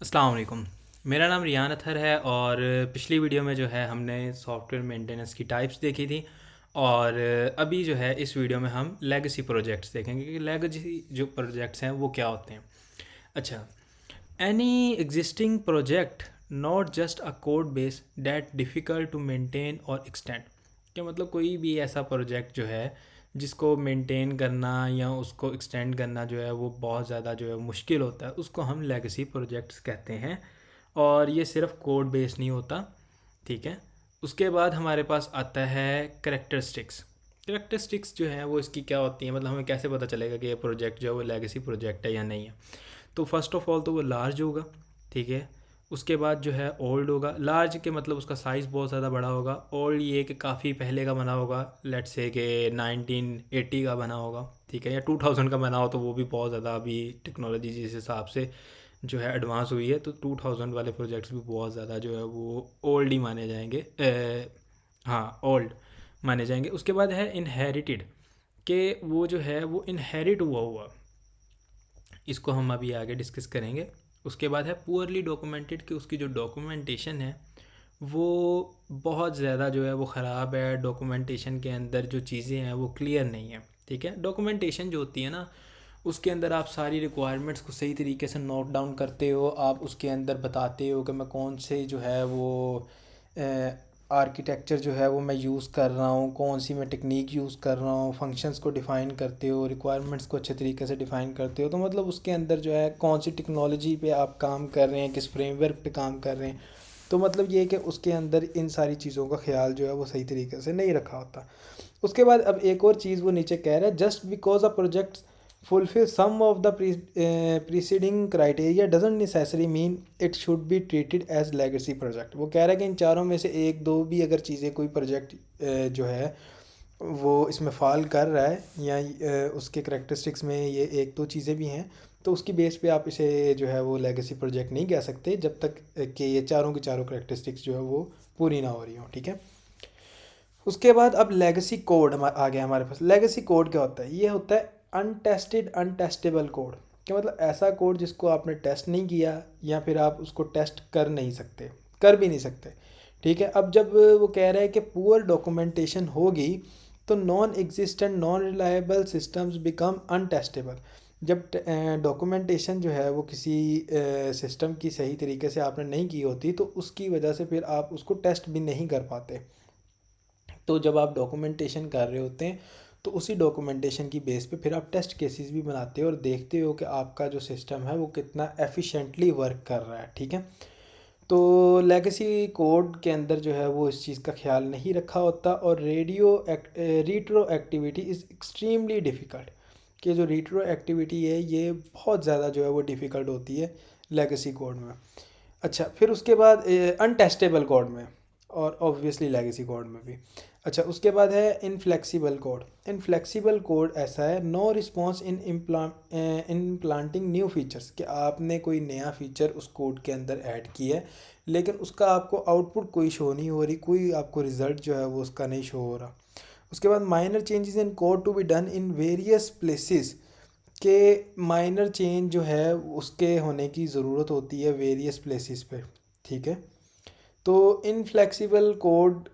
अस्सलाम वालेकुम। मेरा नाम रियान अतहर है और पिछली वीडियो में जो है हमने सॉफ्टवेयर मेंटेनेंस की टाइप्स देखी थी और अभी जो है इस वीडियो में हम लेगेसी प्रोजेक्ट्स देखेंगे कि लेगेसी जो प्रोजेक्ट्स हैं वो क्या होते हैं। अच्छा, any existing project not just a code base that difficult to maintain और एक्सटेंड। क्या मतलब कोई भी ऐसा प्रोजेक्ट जो है जिसको मेंटेन करना या उसको एक्सटेंड करना जो है वो बहुत ज़्यादा जो है मुश्किल होता है, उसको हम लेगेसी प्रोजेक्ट्स कहते हैं। और ये सिर्फ कोड बेस नहीं होता, ठीक है। उसके बाद हमारे पास आता है करेक्टरिस्टिक्स। करेक्टरिस्टिक्स जो है वो इसकी क्या होती हैं, मतलब हमें कैसे पता चलेगा कि ये प्रोजेक्ट जो है वो लेगेसी प्रोजेक्ट है या नहीं है। तो फर्स्ट ऑफ ऑल तो वो लार्ज होगा, ठीक है। उसके बाद जो है ओल्ड होगा। लार्ज के मतलब उसका साइज़ बहुत ज़्यादा बड़ा होगा। ओल्ड ये कि काफ़ी पहले का बना होगा, लेट्स से कि 1980 का बना होगा, ठीक है, या 2000 का बना हो तो वो भी बहुत ज़्यादा अभी टेक्नोलॉजी जिस हिसाब से जो है एडवांस हुई है, तो 2000 वाले प्रोजेक्ट्स भी बहुत ज़्यादा जो है वो ओल्ड ही माने जाएंगे। हाँ, ओल्ड माने जाएंगे। उसके बाद है इनहेरिटेड, कि वो जो है वो इनहेरिट हुआ हुआ, इसको हम अभी आगे डिस्कस करेंगे। उसके बाद है पुअरली डॉक्यूमेंटेड, कि उसकी जो डॉक्यूमेंटेशन है वो बहुत ज़्यादा जो है वो ख़राब है। डॉक्यूमेंटेशन के अंदर जो चीज़ें हैं वो क्लियर नहीं है, ठीक है। डॉक्यूमेंटेशन जो होती है ना, उसके अंदर आप सारी रिक्वायरमेंट्स को सही तरीके से नोट डाउन करते हो। आप उसके अंदर बताते हो कि मैं कौन से जो है वो आर्किटेक्चर जो है वो मैं यूज़ कर रहा हूँ, कौन सी मैं टेक्निक यूज़ कर रहा हूँ, फंक्शंस को डिफ़ाइन करते हो, रिक्वायरमेंट्स को अच्छे तरीके से डिफ़ाइन करते हो। तो मतलब उसके अंदर जो है कौन सी टेक्नोलॉजी पे आप काम कर रहे हैं, किस फ्रेमवर्क पे काम कर रहे हैं। तो मतलब ये है कि उसके अंदर इन सारी चीज़ों का ख्याल जो है वो सही तरीके से नहीं रखा होता। उसके बाद अब एक और चीज़ वो नीचे कह रहा है, just because a project fulfill some of the preceding criteria doesn't necessarily mean it should be treated as legacy project। वो कह रहा है कि इन चारों में से एक दो भी अगर चीज़ें कोई प्रोजेक्ट जो है वो इसमें फॉल कर रहा है या उसके करेक्टरिस्टिक्स में ये एक दो चीज़ें भी हैं, तो उसकी बेस पे आप इसे जो है वो लेगेसी प्रोजेक्ट नहीं कह सकते जब तक कि ये चारों की चारों करेक्टरिस्टिक्स जो है वो पूरी ना हो रही हो, ठीक है। उसके बाद अब लेगेसी कोड आ गया हमारे पास। लेगेसी कोड क्या होता है? ये होता है अनटेस्टेड अनटेस्टेबल कोड। क्या मतलब? ऐसा कोड जिसको आपने टेस्ट नहीं किया या फिर आप उसको टेस्ट कर नहीं सकते, कर भी नहीं सकते, ठीक है। अब जब वो कह रहा है कि पुअर डॉक्यूमेंटेशन होगी तो non existent non reliable systems become untestable. जब डॉक्यूमेंटेशन जो है वो किसी सिस्टम की सही तरीके से आपने नहीं की होती तो उसकी वजह से फिर आप उसको टेस्ट भी नहीं कर पाते। तो जब आप डॉक्यूमेंटेशन कर रहे होते हैं तो उसी डॉक्यूमेंटेशन की बेस पे फिर आप टेस्ट केसेस भी बनाते हो और देखते हो कि आपका जो सिस्टम है वो कितना एफिशिएंटली वर्क कर रहा है, ठीक है। तो लेगेसी कोड के अंदर जो है वो इस चीज़ का ख्याल नहीं रखा होता। और रीट्रो एक्टिविटी इज़ एक्सट्रीमली डिफ़िकल्ट, कि जो रीट्रो एक्टिविटी है ये बहुत ज़्यादा जो है वो डिफ़िकल्ट होती है लेगेसी कोड में। अच्छा, फिर उसके बाद अनटेस्टेबल कोड में और ऑब्वियसली लेगेसी कोड में भी। अच्छा, उसके बाद है इनफ्लेक्सिबल कोड। इनफ्लेक्सिबल कोड ऐसा है, no response in implanting new features, कि आपने कोई नया फीचर उस कोड के अंदर ऐड किया है लेकिन उसका आपको आउटपुट कोई शो नहीं हो रही, कोई आपको रिज़ल्ट जो है वो उसका नहीं शो हो रहा। उसके बाद minor changes in code to be done in various places, के माइनर चेंज जो है उसके होने की ज़रूरत होती है वेरियस प्लेसेस पे, ठीक है। तो इनफ्लेक्सिबल कोड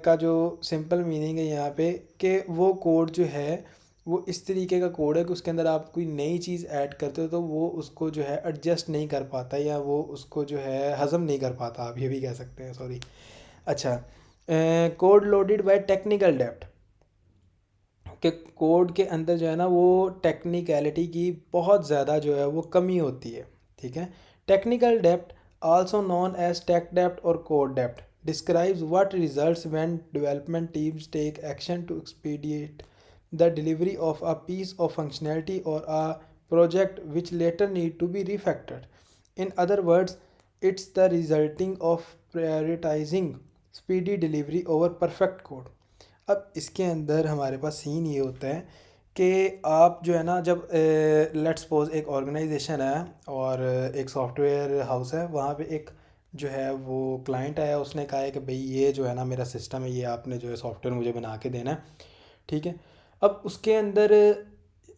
का जो सिंपल मीनिंग है यहाँ पे, कि वो कोड जो है वो इस तरीके का कोड है कि उसके अंदर आप कोई नई चीज़ ऐड करते हो तो वो उसको जो है एडजस्ट नहीं कर पाता या वो उसको जो है हज़म नहीं कर पाता, आप ये भी कह सकते हैं, सॉरी। अच्छा, code loaded by technical depth, कि कोड के अंदर जो है ना वो टेक्निकलिटी की बहुत ज़्यादा जो है वो कमी होती है, ठीक है। Technical depth also known as tech depth और code depth describes what results when development teams take action to expedite the delivery of a piece of functionality और a project which later need to be refactored. In other words, it's the resulting of prioritising speedy delivery over perfect code. अब इसके अंदर हमारे पास scene ये होता है कि आप जो है ना, जब लेट्स सपोज एक ऑर्गेनाइजेशन है और एक सॉफ्टवेयर हाउस है, वहाँ पे एक जो है वो क्लाइंट आया, उसने कहा है कि भाई ये जो है ना मेरा सिस्टम है, ये आपने जो है सॉफ्टवेयर मुझे बना के देना है, ठीक है। अब उसके अंदर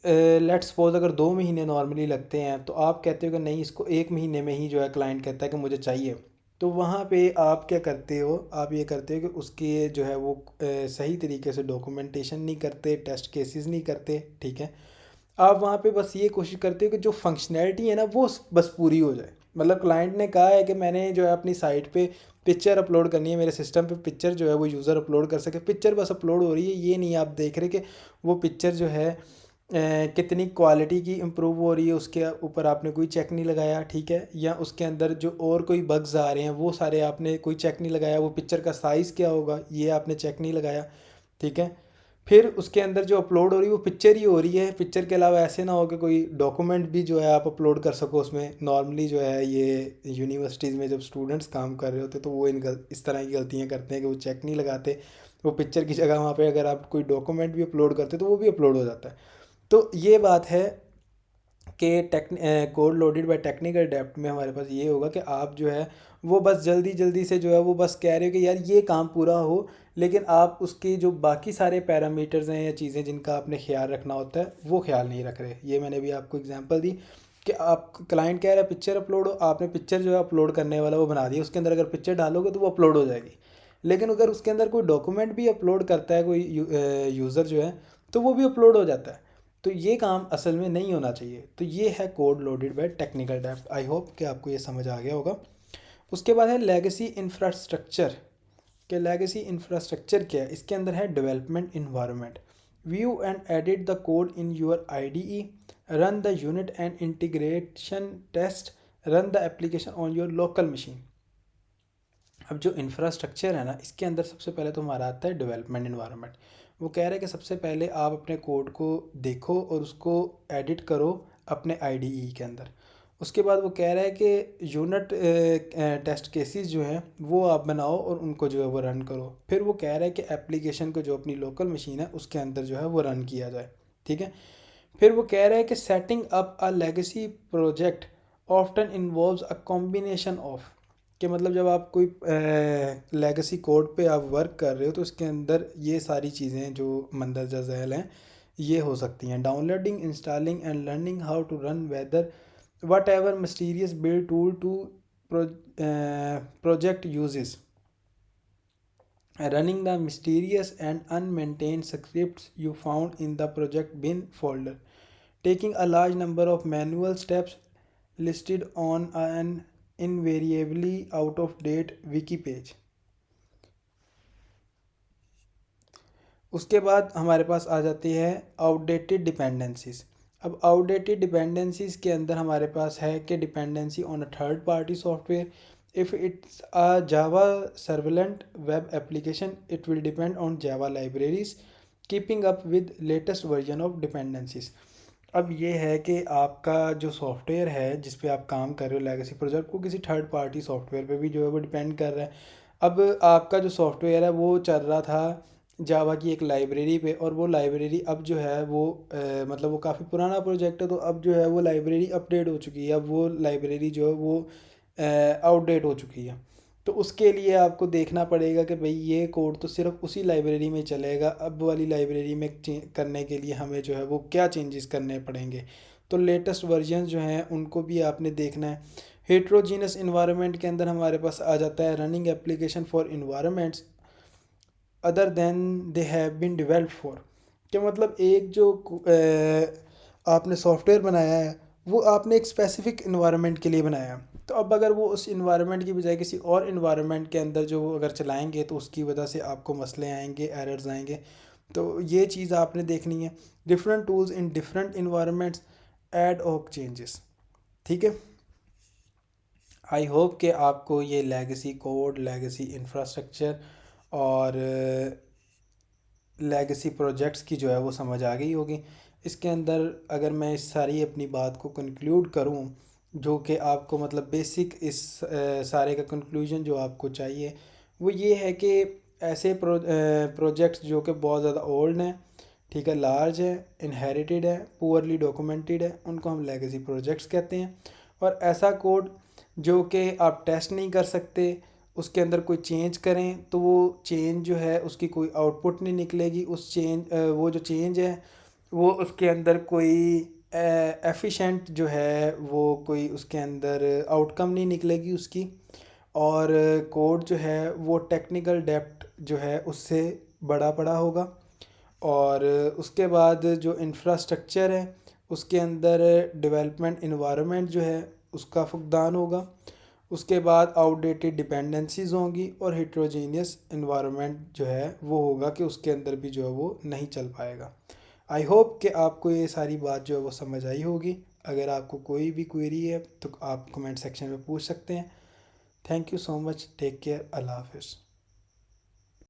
लेट्स सपोज अगर 2 महीने नॉर्मली लगते हैं, तो आप कहते हो कि नहीं इसको 1 महीने में ही जो है क्लाइंट कहता है कि मुझे चाहिए, तो वहाँ पे आप क्या करते हो, आप ये करते हो कि उसके जो है वो सही तरीके से डॉक्यूमेंटेशन नहीं करते, टेस्ट केसेस नहीं करते, ठीक है। आप वहाँ पे बस ये कोशिश करते हो कि जो फंक्शनैलिटी है ना वो बस पूरी हो जाए। मतलब क्लाइंट ने कहा है कि मैंने जो है अपनी साइट पे पिक्चर अपलोड करनी है, मेरे सिस्टम पे पिक्चर जो है वो यूज़र अपलोड कर सके, पिक्चर बस अपलोड हो रही है, ये नहीं आप देख रहे कि वो पिक्चर जो है कितनी क्वालिटी की इम्प्रूव हो रही है, उसके ऊपर आपने कोई चेक नहीं लगाया, ठीक है। या उसके अंदर जो और कोई बग्स आ रहे हैं वो सारे आपने कोई चेक नहीं लगाया, वो पिक्चर का साइज़ क्या होगा ये आपने चेक नहीं लगाया, ठीक है। फिर उसके अंदर जो अपलोड हो रही है वो पिक्चर ही हो रही है, पिक्चर के अलावा ऐसे ना हो कि कोई डॉक्यूमेंट भी जो है आप अपलोड कर सको उसमें। नॉर्मली जो है ये यूनिवर्सिटीज़ में जब स्टूडेंट्स काम कर रहे होते तो वो इस तरह की गलतियाँ करते हैं कि वो चेक नहीं लगाते, वो पिक्चर की जगह वहाँ पे अगर आप कोई डॉक्यूमेंट भी अपलोड करते तो वो भी अपलोड हो जाता है। तो ये बात है कि code loaded by technical depth में हमारे पास ये होगा कि आप जो है वो बस जल्दी जल्दी से जो है वो बस कह रहे हो कि यार ये काम पूरा हो, लेकिन आप उसके जो बाकी सारे पैरामीटर्स हैं या चीज़ें जिनका आपने ख्याल रखना होता है वो ख्याल नहीं रख रहे। ये मैंने भी आपको एग्जांपल दी कि आप क्लाइंट कह रहा है पिक्चर अपलोड हो, आपने पिक्चर जो है अपलोड करने वाला वो बना दिया, उसके अंदर अगर पिक्चर डालोगे तो वो अपलोड हो जाएगी। लेकिन अगर उसके अंदर कोई डॉक्यूमेंट भी अपलोड करता है कोई यूज़र जो है, तो वो भी अपलोड हो जाता है। तो ये काम असल में नहीं होना चाहिए। तो ये है code loaded by technical depth. I hope कि आपको ये समझ आ गया होगा। उसके बाद है लेगेसी इंफ्रास्ट्रक्चर। कि लेगेसी इंफ्रास्ट्रक्चर क्या है, इसके अंदर है development environment, view and edit the code in your IDE, run the unit and integration test, run the application on your local machine. अब जो इंफ्रास्ट्रक्चर है ना, इसके अंदर सबसे पहले तो हमारा आता है डेवलपमेंट इन्वायरमेंट। वो कह रहे हैं कि सबसे पहले आप अपने कोड को देखो और उसको एडिट करो अपने आईडीई के अंदर। उसके बाद वो कह रहा है कि यूनिट टेस्ट केसेस जो हैं वो आप बनाओ और उनको जो है वो रन करो। फिर वो कह रहा है कि एप्लीकेशन को जो अपनी लोकल मशीन है उसके अंदर जो है वो रन किया जाए, ठीक है। फिर वो कह रहा है कि setting up a legacy project often involves a combination of, कि मतलब जब आप कोई लेगेसी कोड पे आप वर्क कर रहे हो तो उसके अंदर ये सारी चीज़ें जो मंदरजा झैल हैं ये हो सकती हैं। Downloading, installing and learning how to run whether whatever mysterious build tool to project uses, running the mysterious and unmaintained scripts you found in the project bin folder, taking a large number of manual steps listed on an invariably out of date wiki page। उसके बाद हमारे पास आ जाती है outdated dependencies. अब outdated dependencies के अंदर हमारे पास है कि dependency on a third party software, if it's a java servlet web application it will depend on java libraries keeping up with latest version of dependencies। अब ये है कि आपका जो सॉफ्टवेयर है जिस पे आप काम कर रहे हो लेगेसी प्रोजेक्ट, को किसी थर्ड पार्टी सॉफ्टवेयर पे भी जो है वो डिपेंड कर रहा है। अब आपका जो सॉफ्टवेयर है वो चल रहा था जावा की एक लाइब्रेरी पे, और वो लाइब्रेरी अब जो है वो मतलब वो काफ़ी पुराना प्रोजेक्ट है, तो अब जो है वो लाइब्रेरी अपडेट हो चुकी है, अब वो लाइब्रेरी जो है वो आउटडेट हो चुकी है। तो उसके लिए आपको देखना पड़ेगा कि भाई ये कोड तो सिर्फ उसी लाइब्रेरी में चलेगा, अब वाली लाइब्रेरी में करने के लिए हमें जो है वो क्या चेंजेस करने पड़ेंगे। तो लेटेस्ट वर्जन जो हैं उनको भी आपने देखना है। हेट्रोजीनस इन्वायरमेंट के अंदर हमारे पास आ जाता है running application for environments other than they have been developed for. कि मतलब एक जो आपने सॉफ्टवेयर बनाया है वो आपने एक स्पेसिफिक इन्वायरमेंट के लिए बनाया है, तो अब अगर वो उस इन्वायरमेंट की बजाय किसी और इन्वायरमेंट के अंदर जो वो अगर चलाएंगे तो उसकी वजह से आपको मसले आएंगे, एरर्स आएंगे। तो ये चीज़ आपने देखनी है। Different tools in different environments ad hoc changes, ठीक है। आई होप कि आपको ये लेगेसी कोड, लेगेसी इंफ्रास्ट्रक्चर और लेगेसी प्रोजेक्ट्स की जो है वो समझ आ गई होगी। इसके अंदर अगर मैं इस सारी अपनी बात को कंक्लूड करूं, जो कि आपको मतलब बेसिक इस सारे का कंक्लूजन जो आपको चाहिए वो ये है कि ऐसे प्रोजेक्ट्स जो कि बहुत ज़्यादा ओल्ड हैं, ठीक है, लार्ज है, इनहेरिटेड है, पुअरली डॉक्यूमेंटेड है, उनको हम लेगेसी प्रोजेक्ट्स कहते हैं। और ऐसा कोड जो कि आप टेस्ट नहीं कर सकते, उसके अंदर कोई चेंज करें तो वो चेंज जो है उसकी कोई आउटपुट नहीं निकलेगी, उस चेंज वो जो चेंज है वो उसके अंदर कोई एफिशिएंट जो है वो कोई उसके अंदर आउटकम नहीं निकलेगी उसकी। और कोड जो है वो टेक्निकल डेप्थ जो है उससे बड़ा बड़ा होगा। और उसके बाद जो इंफ्रास्ट्रक्चर है उसके अंदर डेवलपमेंट इन्वायरमेंट जो है उसका फुकदान होगा। उसके बाद आउटडेटेड डिपेंडेंसीज होंगी और हेट्रोजीनियस इन्वायरमेंट जो है वो होगा कि उसके अंदर भी जो है वो नहीं चल पाएगा। आई होप कि आपको ये सारी बात जो है वो समझ आई होगी। अगर आपको कोई भी क्वेरी है तो आप कमेंट सेक्शन में पूछ सकते हैं। Thank you so much, take care, अल्लाह हाफिज़।